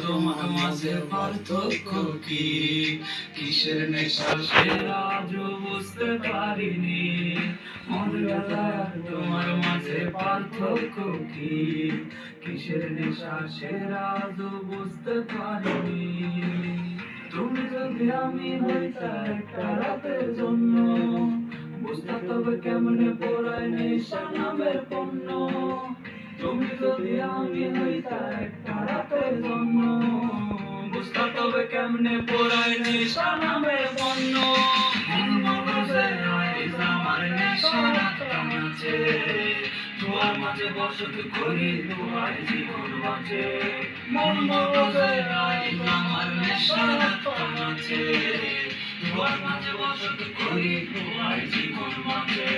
তোমার মাঝে পার্থক্য কি? কিসের নেশা সে আজও বুঝতে পারিনি। মদ গাঁজা আর তোমার মাঝে পার্থক্য কি? কিসের নেশা সে আজও বুঝতে পারিনি। তুমি যদি আমি হইতা একটা রাতের জন্য, বুঝতা তবে কেমনে পোড়ায় নেশা নামের পণ্য। তুমি যদি আমি হইতা একটা রাতের জন্য, বুঝতা তবে কেমনে পোড়ায় নেশা নামের পণ্য। মন মগজে আইজ আমার নেশা কামাচ্ছে, তোমার মাঝে বসত করি তোমার জীবন বাঁচে। মন মগজে আইজ আমার নেশা কামাচ্ছে, তোমার মাঝে বসত করি তোমার জীবন বাঁচে।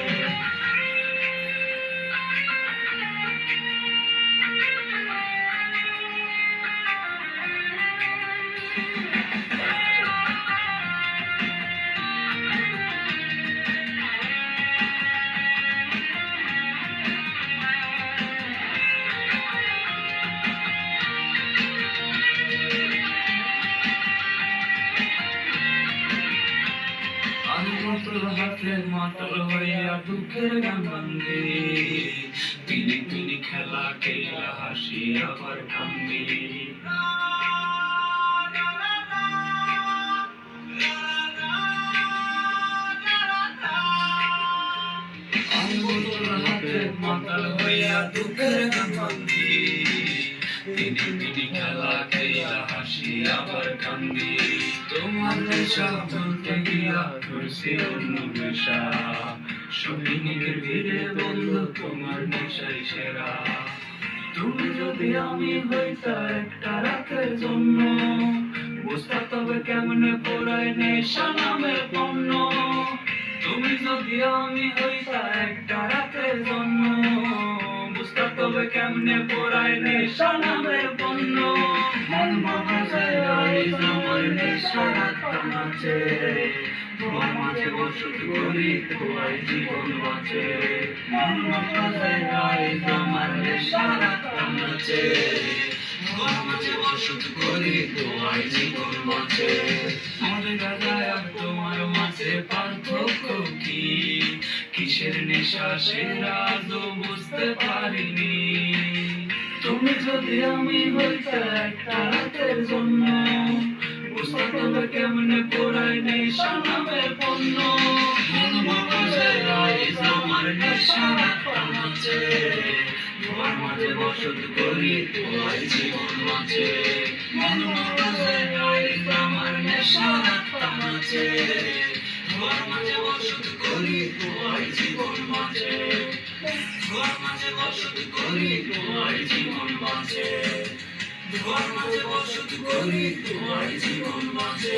হাতে মাতাল হইয়া দুঃখের গান বান্ধি, তিনি তিনি খেলা খেলা হাসি আবার কান্দি। হাতে মাতাল হইয়া দুঃখের গান বান্ধি, তিনি তিনি খেলা খেলা হাসি আবার কান্দি। তোমার নেশা বলতে গিয়া করছি অন্য নেশা, সৈনিকের ভিড়ে বন্ধু তোমার নেশাই সেরা। তুমি যদি আমি হইতা একটা রাতের জন্য, বুঝতা তবে কেমনে পোড়ায় নেশা নামের পণ্য। তুমি যদি আমি হইতা একটা রাতের জন্য, বুঝতা তবে কেমনে পোড়ায় নেশা নামের পণ্য। মন মগজে আইজ আমার নেশা কামাচ্ছে, তোমার মাঝে বসত করি তোমার জীবন বাঁচে। মন মগজে আইজ আমার নেশা কামাচ্ছে, তোমার মাঝে বসত করি তোমার জীবন বাঁচে। মদ গাঁজা আর তোমার মাঝে পার্থক্য কি? কিসের নেশা সে আজও বুঝতে পারিনি। তুমি যদি আমি হইতা একটা রাতের জন্য, বুঝতা তবে কেমনে পোড়ায় নেশা নামের পণ্য। মন মগজে আইজ আমার নেশা কামাচ্ছে, তোমার মাঝে বসত করি তোমার জীবন বাঁচে। মন মগজে আইজ আমার নেশা কামাচ্ছে, তোমার মাঝে বসত করি তোমার জীবন বাঁচে। তোমার মাঝে বসত করি তোমার জীবন বাঁচে। তোমার মাঝে বসত করি তোমার জীবন বাঁচে।